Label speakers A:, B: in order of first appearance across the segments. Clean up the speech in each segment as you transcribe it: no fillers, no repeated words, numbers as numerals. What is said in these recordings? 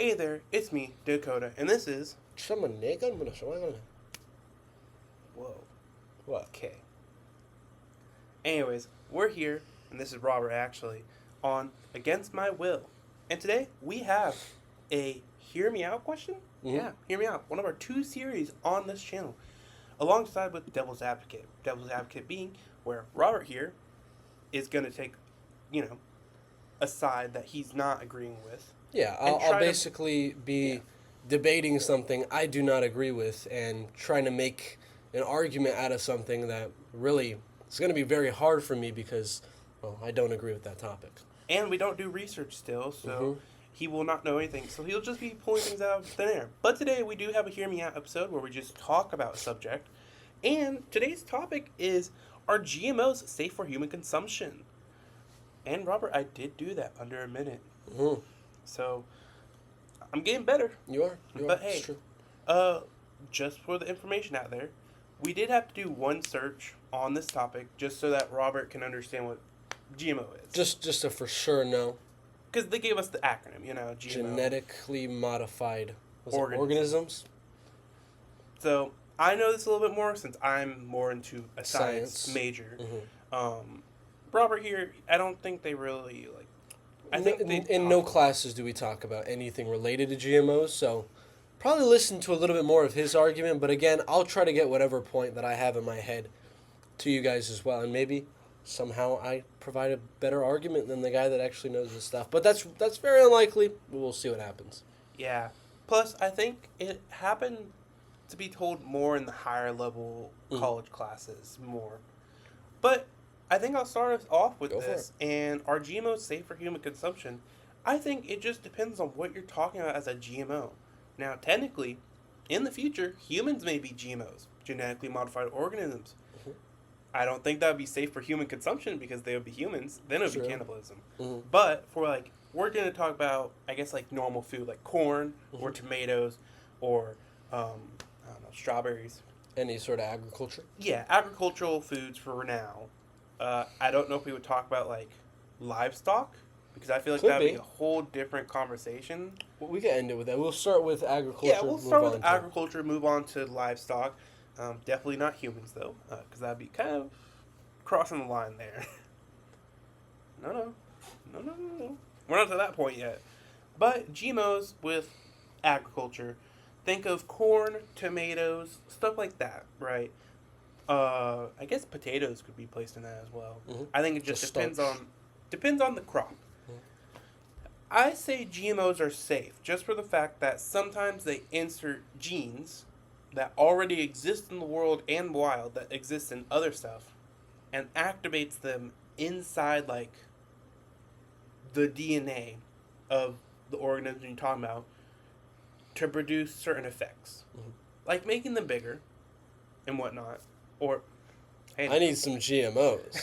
A: Hey there, it's me, Dakota, and this is... Whoa.
B: What?
A: Okay. Anyways, we're here, and this is Robert actually, on Against My Will. And today, we have a Hear Me Out question?
B: Mm-hmm.
A: Yeah, Hear Me Out. One of our 2 series on this channel. Alongside with Devil's Advocate. Devil's Advocate being where Robert here is going to take, a side that he's not agreeing with.
B: Yeah, I'll basically be debating something I do not agree with and trying to make an argument out of something that really is going to be very hard for me because, well, I don't agree with that topic.
A: And we don't do research still, so he will not know anything. So he'll just be pulling things out of thin air. But today we do have a Hear Me Out episode where we just talk about a subject. And today's topic is, are GMOs safe for human consumption? And Robert, I did do that under a minute.
B: Mm-hmm.
A: So I'm getting better.
B: You are.
A: But hey,
B: it's true.
A: Just for the information out there, we did have to do one search on this topic just so that Robert can understand what GMO is.
B: Just a for sure no.
A: Because they gave us the acronym, GMO.
B: Genetically modified
A: organisms. So I know this a little bit more since I'm more into a science major.
B: Mm-hmm.
A: Robert here, I don't think they really I think
B: in no classes do we talk about anything related to GMOs, so probably listen to a little bit more of his argument, but again, I'll try to get whatever point that I have in my head to you guys as well, and maybe somehow I provide a better argument than the guy that actually knows this stuff. But that's very unlikely, but we'll see what happens.
A: Yeah. Plus, I think it happened to be told more in the higher level college classes more. But I think I'll start us off with this. And are GMOs safe for human consumption? I think it just depends on what you're talking about as a GMO. Now, technically, in the future, humans may be GMOs, genetically modified organisms.
B: Mm-hmm.
A: I don't think that would be safe for human consumption because they would be humans. Then it would be cannibalism.
B: Mm-hmm.
A: But for we're going to talk about, I guess, normal food, like corn or tomatoes or, I don't know, strawberries.
B: Any sort of agriculture?
A: Yeah, agricultural foods for now. I don't know if we would talk about, livestock, because I feel like that would be a whole different conversation.
B: Well, we can end it with that. We'll start with agriculture.
A: Yeah, we'll start with agriculture, move on to livestock. Definitely not humans, though, because that would be kind of crossing the line there. No. We're not to that point yet. But GMOs with agriculture, think of corn, tomatoes, stuff like that, right? I guess potatoes could be placed in that as well.
B: Mm-hmm.
A: I think it just depends on the crop. Mm-hmm. I say GMOs are safe just for the fact that sometimes they insert genes that already exist in the world and wild that exist in other stuff and activates them inside the DNA of the organism you're talking about to produce certain effects. Mm-hmm. Like making them bigger and whatnot. Or,
B: hey, I need some GMOs.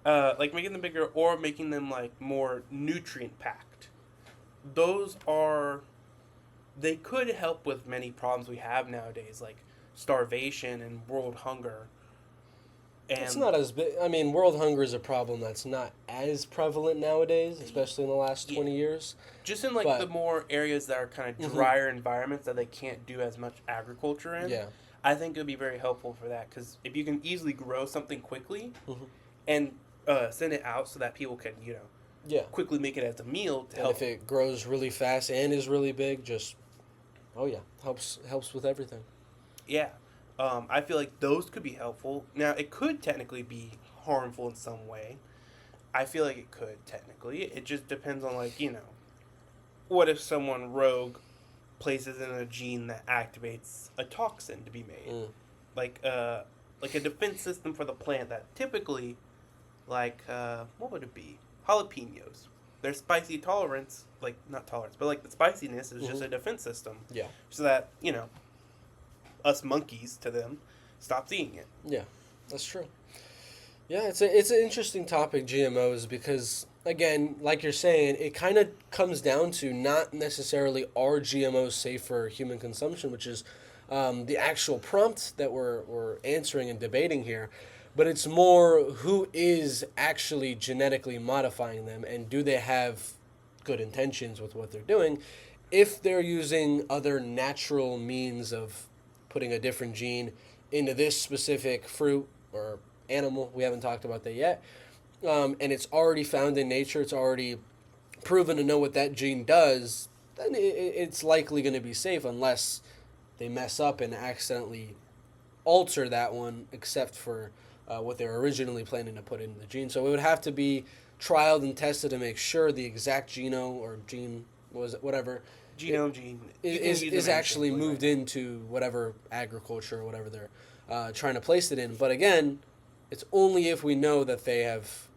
A: Making them bigger or making them more nutrient packed. They could help with many problems we have nowadays, like starvation and world hunger. And
B: it's not as big. I mean, world hunger is a problem that's not as prevalent nowadays, especially in the last 20 years.
A: Just in the more areas that are kind of drier environments that they can't do as much agriculture in. Yeah. I think it would be very helpful for that because if you can easily grow something quickly and send it out so that people can, quickly make it as a meal to help.
B: If it grows really fast and is really big, helps with everything.
A: Yeah. I feel like those could be helpful. Now, it could technically be harmful in some way. I feel like it could technically. It just depends on, what if someone rogue places in a gene that activates a toxin to be made. Like a defense system for the plant that typically, what would it be? Jalapenos. Their spicy tolerance, not tolerance, but the spiciness is just a defense system.
B: Yeah.
A: So that, us monkeys to them stops eating it.
B: Yeah, that's true. Yeah, it's an interesting topic, GMOs, because again, like you're saying, it kind of comes down to not necessarily are GMOs safe for human consumption, which is the actual prompt that we're answering and debating here, but it's more who is actually genetically modifying them and do they have good intentions with what they're doing. If they're using other natural means of putting a different gene into this specific fruit or animal, we haven't talked about that yet, and it's already found in nature, it's already proven to know what that gene does, then it's likely going to be safe unless they mess up and accidentally alter that one, except for what they were originally planning to put in the gene. So it would have to be trialed and tested to make sure the exact genome or gene was whatever
A: Genome gene
B: is actually moved into whatever agriculture or whatever they're trying to place it in. But again, it's only if we know that they have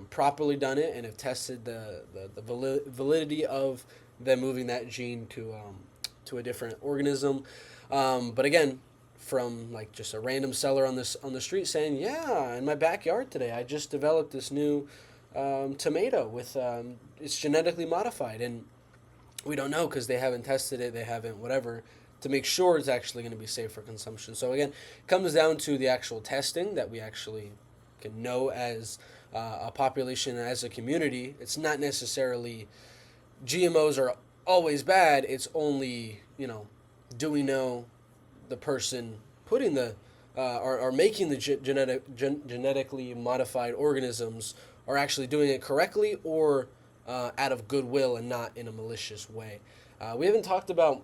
B: properly done it and have tested the validity of them moving that gene to a different organism. But again, from like just a random seller on the street saying, yeah, in my backyard today, I just developed this new tomato with it's genetically modified, and we don't know because they haven't tested it, they haven't whatever to make sure it's actually going to be safe for consumption. So again, it comes down to the actual testing that we actually can know as a population, as a community. It's not necessarily GMOs are always bad. It's only, do we know the person putting the are making the genetically modified organisms are actually doing it correctly or out of goodwill and not in a malicious way. We haven't talked about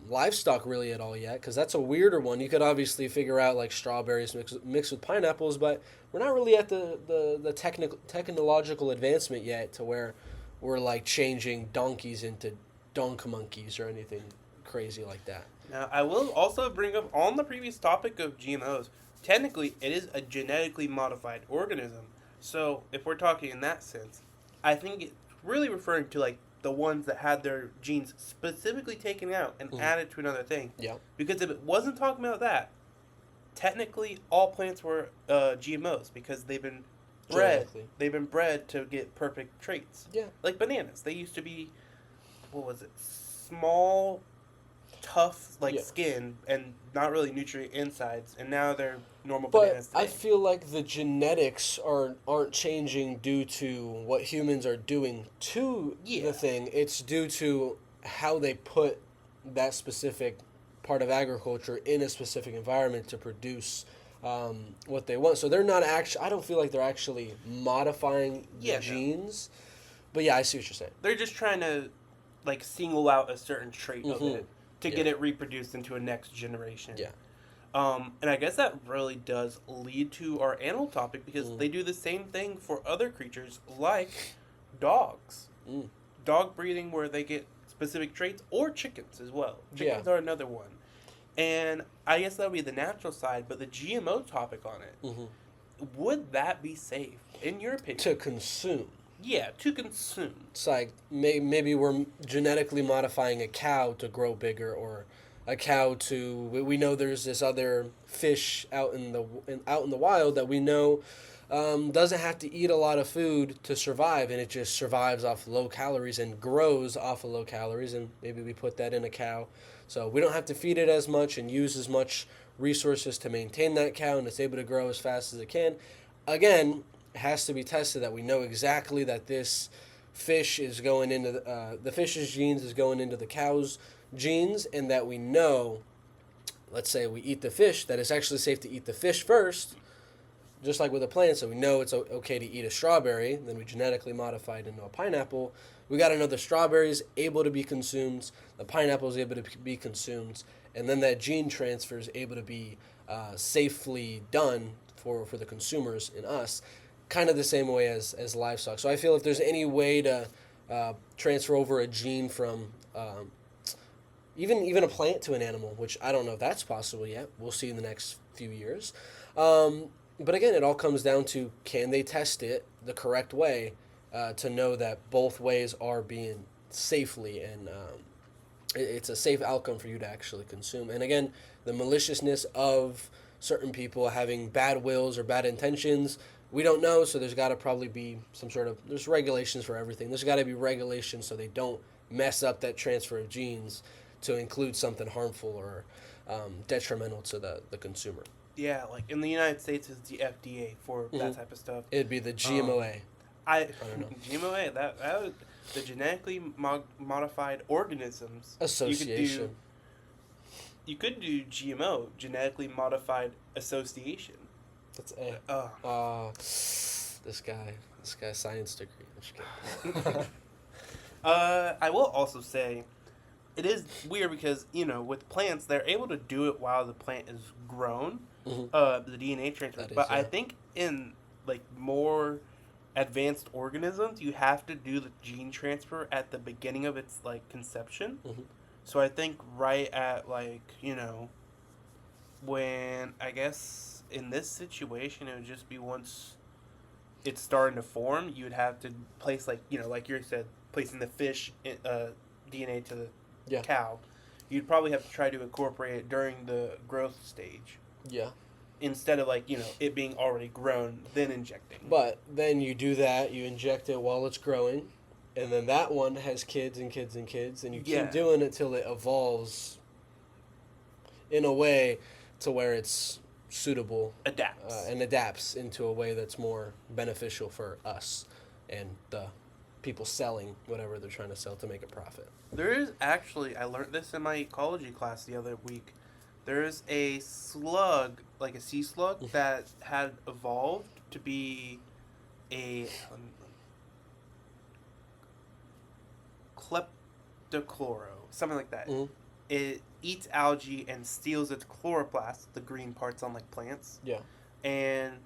B: livestock really at all yet, because that's a weirder one. You could obviously figure out like strawberries mixed with pineapples, but we're not really at the technological advancement yet to where we're like changing donkeys into donk monkeys or anything crazy like that.
A: Now, I will also bring up on the previous topic of GMOs, technically it is a genetically modified organism. So if we're talking in that sense, I think it's really referring to like the ones that had their genes specifically taken out and added to another thing.
B: Yeah.
A: Because if it wasn't talking about that, technically all plants were GMOs because they've been bred. They've been bred to get perfect traits.
B: Yeah.
A: Like bananas, they used to be, what was it? Small, tough skin and not really nutrient insides, and now they're normal bananas today.
B: I feel like the genetics aren't changing due to what humans are doing to the thing. It's due to how they put that specific part of agriculture in a specific environment to produce what they want. So they're not actually, I don't feel like they're actually modifying the genes. But yeah, I see what you're saying.
A: They're just trying to like single out a certain trait of it to get it reproduced into a next generation.
B: Yeah.
A: And I guess that really does lead to our animal topic, because they do the same thing for other creatures like dogs. Dog breeding, where they get specific traits, or chickens as well. Chickens are another one. And I guess that would be the natural side, but the GMO topic on it, would that be safe, in your opinion?
B: To consume.
A: Yeah, to consume.
B: It's like maybe we're genetically modifying a cow to grow bigger, or a cow to, we know there's this other fish out in the wild that we know doesn't have to eat a lot of food to survive, and it just survives off low calories and grows off of low calories, and maybe we put that in a cow. So we don't have to feed it as much and use as much resources to maintain that cow, and it's able to grow as fast as it can. Again, it has to be tested that we know exactly that this fish is going into the fish's genes is going into the cow's genes, and that we know, let's say we eat the fish, that it's actually safe to eat the fish first, just like with a plant. So we know it's okay to eat a strawberry, then we genetically modified into a pineapple. We got to know the strawberry is able to be consumed, the pineapple is able to be consumed, and then that gene transfer is able to be safely done for the consumers and us, kind of the same way as livestock. So I feel if there's any way to transfer over a gene from even a plant to an animal, which I don't know if that's possible yet. We'll see in the next few years. But again, it all comes down to, can they test it the correct way to know that both ways are being safely, and it's a safe outcome for you to actually consume. And again, the maliciousness of certain people having bad wills or bad intentions, we don't know, so there's got to probably be there's regulations for everything. There's got to be regulations so they don't mess up that transfer of genes to include something harmful or detrimental to the consumer.
A: Yeah, like in the United States, it's the FDA for that type of stuff.
B: It'd be the GMOA.
A: I don't know. GMOA, that would, the genetically modified organisms.
B: Association.
A: You could do GMO, genetically modified association.
B: That's A. This guy's science degree. I'm just kidding.
A: I will also say, it is weird because with plants they're able to do it while the plant is grown, the DNA transfer.
B: That is,
A: But I
B: yeah.
A: think in like more advanced organisms, you have to do the gene transfer at the beginning of its like conception.
B: Mhm.
A: So I think right at like when I guess in this situation it would just be once it's starting to form, you would have to place like like you said, placing the fish DNA to the
B: Yeah.
A: cow. You'd probably have to try to incorporate it during the growth stage
B: Yeah.
A: instead of like it being already grown then injecting.
B: But then you do that, you inject it while it's growing, and then that one has kids and kids and kids, and you
A: Yeah.
B: keep doing it till it evolves in a way to where it's suitable
A: Adapts.
B: and adapts into a way that's more beneficial for us and the people selling whatever they're trying to sell to make a profit.
A: There is actually, I learned this in my ecology class the other week. There's a slug, like a sea slug, that had evolved to be a kleptochloro, something like that.
B: Mhm.
A: It eats algae and steals its chloroplast, the green parts on like plants,
B: Yeah.
A: and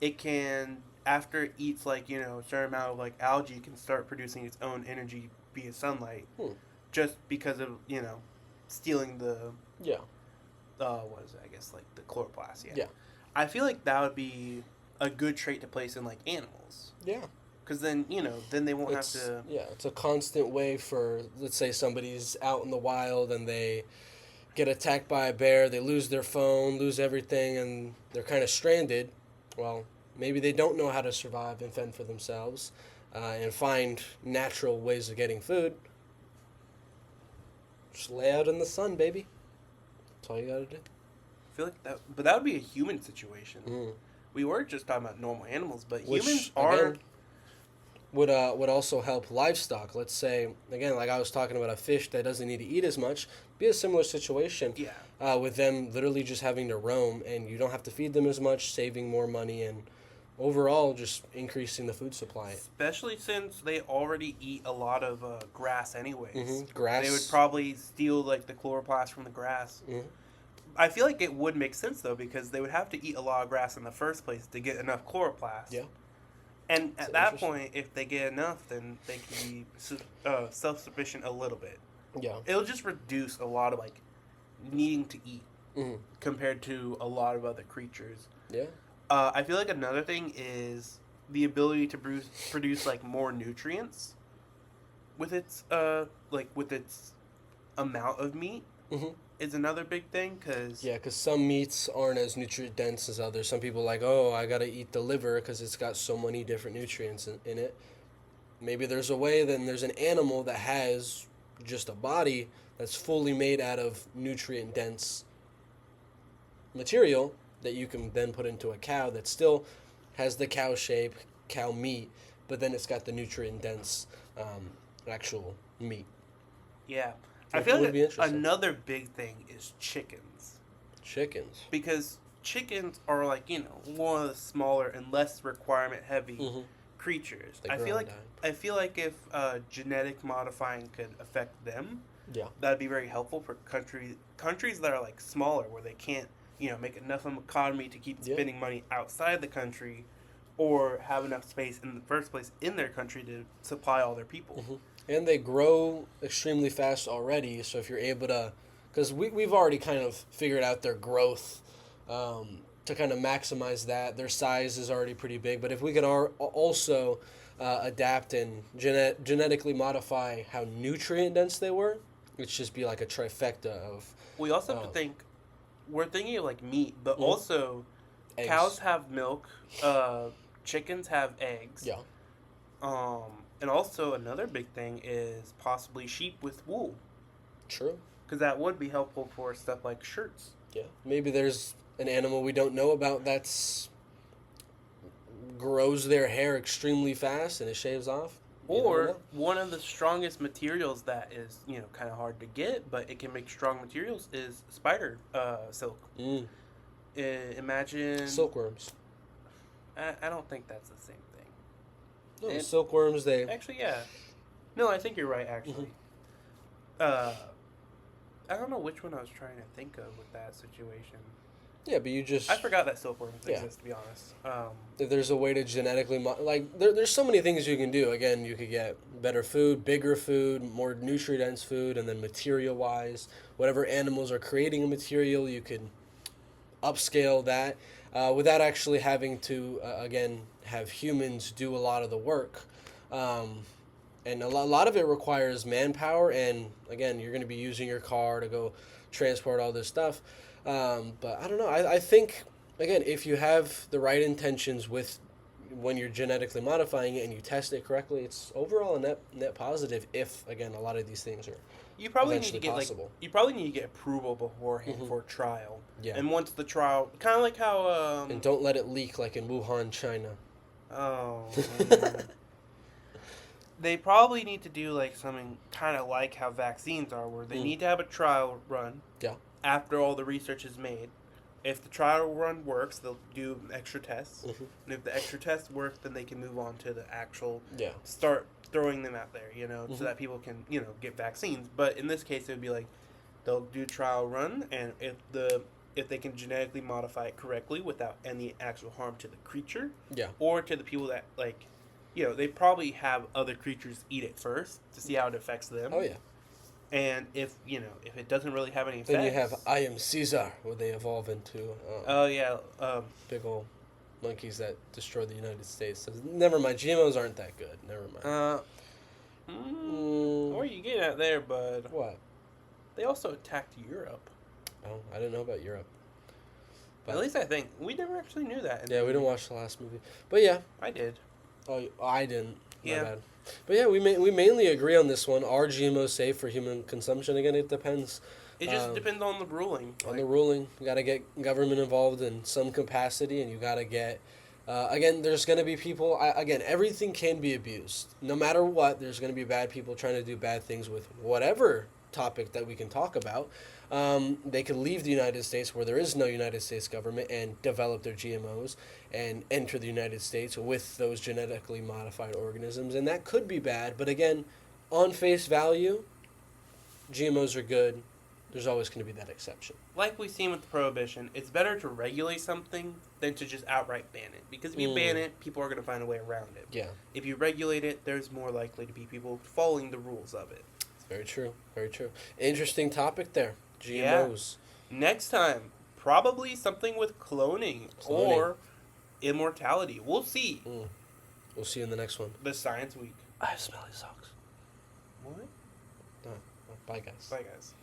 A: it can, after it eats like a certain amount of like algae, it can start producing its own energy via sunlight, just because of stealing the
B: Yeah.
A: what is it? I guess like the chloroplast. Yeah.
B: Yeah.
A: I feel like that would be a good trait to place in like animals,
B: Yeah.
A: because then then they won't
B: It's,
A: have to.
B: yeah, it's a constant way for, let's say somebody's out in the wild and they get attacked by a bear, they lose their phone, lose everything, and they're kind of stranded. Well, maybe they don't know how to survive and fend for themselves and find natural ways of getting food. Just lay out in the sun, baby. That's all you gotta do.
A: I feel like that, but that would be a human situation.
B: Mm.
A: We were just talking about normal animals, but
B: Which,
A: humans are.
B: again, would also help livestock. Let's say, again, like I was talking about a fish that doesn't need to eat as much, be a similar situation
A: Yeah.
B: with them literally just having to roam, and you don't have to feed them as much, saving more money, and overall just increasing the food supply.
A: Especially since they already eat a lot of grass, anyways.
B: Grass.
A: They would probably steal like the chloroplast from the grass.
B: Mhm.
A: I feel like it would make sense though, because they would have to eat a lot of grass in the first place to get enough chloroplast.
B: Yeah.
A: And
B: That's
A: at that
B: interesting.
A: point, if they get enough, then they can be self-sufficient a little bit.
B: Yeah.
A: It'll just reduce a lot of like needing to eat
B: Mhm.
A: compared to a lot of other creatures.
B: Yeah.
A: I feel like another thing is the ability to produce like more nutrients with its amount of meat
B: Mhm.
A: is another big thing, because
B: Yeah, because some meats aren't as nutrient dense as others. Some people are like, oh, I gotta eat the liver because it's got so many different nutrients in it. Maybe there's a way, then there's an animal that has just a body that's fully made out of nutrient dense material that you can then put into a cow that still has the cow shape, cow meat, but then it's got the nutrient dense actual meat.
A: yeah, I
B: It
A: feel
B: would
A: like
B: be interesting.
A: another big thing is chickens,
B: Chickens.
A: because chickens are like one of the smaller and less requirement heavy
B: Mm-hmm.
A: creatures.
B: They
A: I
B: grow
A: feel
B: and
A: like
B: die.
A: if genetic modifying could affect them,
B: Yeah.
A: that'd be very helpful for countries that are like smaller, where they can't make enough of an economy to keep
B: Yeah.
A: spending money outside the country, or have enough space in the first place in their country to supply all their people.
B: Mm-hmm. And they grow extremely fast already, so if you're able to, because we've already kind of figured out their growth to kind of maximize that. Their size is already pretty big, but if we could also adapt and genetically modify how nutrient dense they were, it'd just be like a trifecta of
A: We also have to
B: Oh.
A: think. We're thinking of like meat, but
B: Mhm.
A: also
B: eggs.
A: cows have milk. Chickens have eggs.
B: Yeah.
A: And also another big thing is possibly sheep with wool,
B: True.
A: because that would be helpful for stuff like shirts.
B: Yeah. Maybe there's an animal we don't know about that's grows their hair extremely fast and it shaves off. You never
A: Or
B: know.
A: one of the strongest materials that is, kind of hard to get, but it can make strong materials is spider silk.
B: Mm.
A: Imagine.
B: Silkworms.
A: I don't think that's the same thing.
B: No,
A: It-
B: silkworms, they...
A: Actually, yeah. No, I think you're right, actually. Uh, I don't know which one I was trying to think of with that situation.
B: Yeah, but you just...
A: I forgot that silkworms
B: Yeah.
A: exist, to be honest.
B: If there's a way to genetically... there's so many things you can do. Again, you could get better food, bigger food, more nutrient-dense food, and then material-wise, whatever animals are creating a material, you can upscale that without actually having to, again, have humans do a lot of the work. And a lot of it requires manpower, and again, you're going to be using your car to go transport all this stuff. But I don't know. I think, again, if you have the right intentions with when you're genetically modifying it and you test it correctly, it's overall a net positive. If again, a lot of these things are
A: you probably need to
B: eventually
A: get
B: possible.
A: you probably need to get approval beforehand
B: Mhm.
A: for trial.
B: Yeah.
A: And once the trial, kind of like how
B: And don't let it leak like in Wuhan, China.
A: oh. Man. They probably need to do like something kind of like how vaccines are, where they need to have a trial run.
B: Yeah.
A: After all the research is made, if the trial run works, they'll do extra tests,
B: Mhm.
A: and if the extra tests work, then they can move on to the actual
B: Yeah.
A: start throwing them out there,
B: Mhm.
A: so that people can get vaccines. But in this case, it would be like they'll do trial run, and if they can genetically modify it correctly without any actual harm to the creature,
B: Yeah.
A: or to the people that they probably have other creatures eat it first to see how it affects them.
B: Oh yeah.
A: And if it doesn't really have any effects,
B: Then you have I am Caesar, where they evolve into
A: oh yeah,
B: big old monkeys that destroy the United States. So never mind. GMOs aren't that good. Never mind.
A: What are you getting at there, bud?
B: What?
A: They also attacked Europe.
B: Oh, I didn't know about Europe.
A: At least I think we never actually knew that. in
B: Yeah,
A: the
B: we didn't
A: movie.
B: watch the last movie, but yeah.
A: I did.
B: Oh, I didn't. My
A: Yeah.
B: bad. But yeah, we mainly agree on this one. Are GMOs safe for human consumption? Again, it depends.
A: It just depends on the ruling.
B: On the ruling. You got to get government involved in some capacity, and you got to get. Again, there's going to be people. Again, everything can be abused. No matter what, there's going to be bad people trying to do bad things with whatever topic that we can talk about. They could leave the United States, where there is no United States government, and develop their GMOs and enter the United States with those genetically modified organisms. And that could be bad. But again, on face value, GMOs are good. There's always going to be that exception.
A: Like we've seen with the prohibition, it's better to regulate something than to just outright ban it. Because if you ban it, people are going to find a way around it.
B: Yeah.
A: If you regulate it, there's more likely to be people following the rules of it.
B: Very true. Very true. Interesting topic there. GMOs.
A: Yeah. Next time, probably something with cloning or immortality. We'll see.
B: We'll see you in the next one.
A: The Science Week.
B: I have smelly socks.
A: What?
B: Bye, guys.
A: Bye, guys.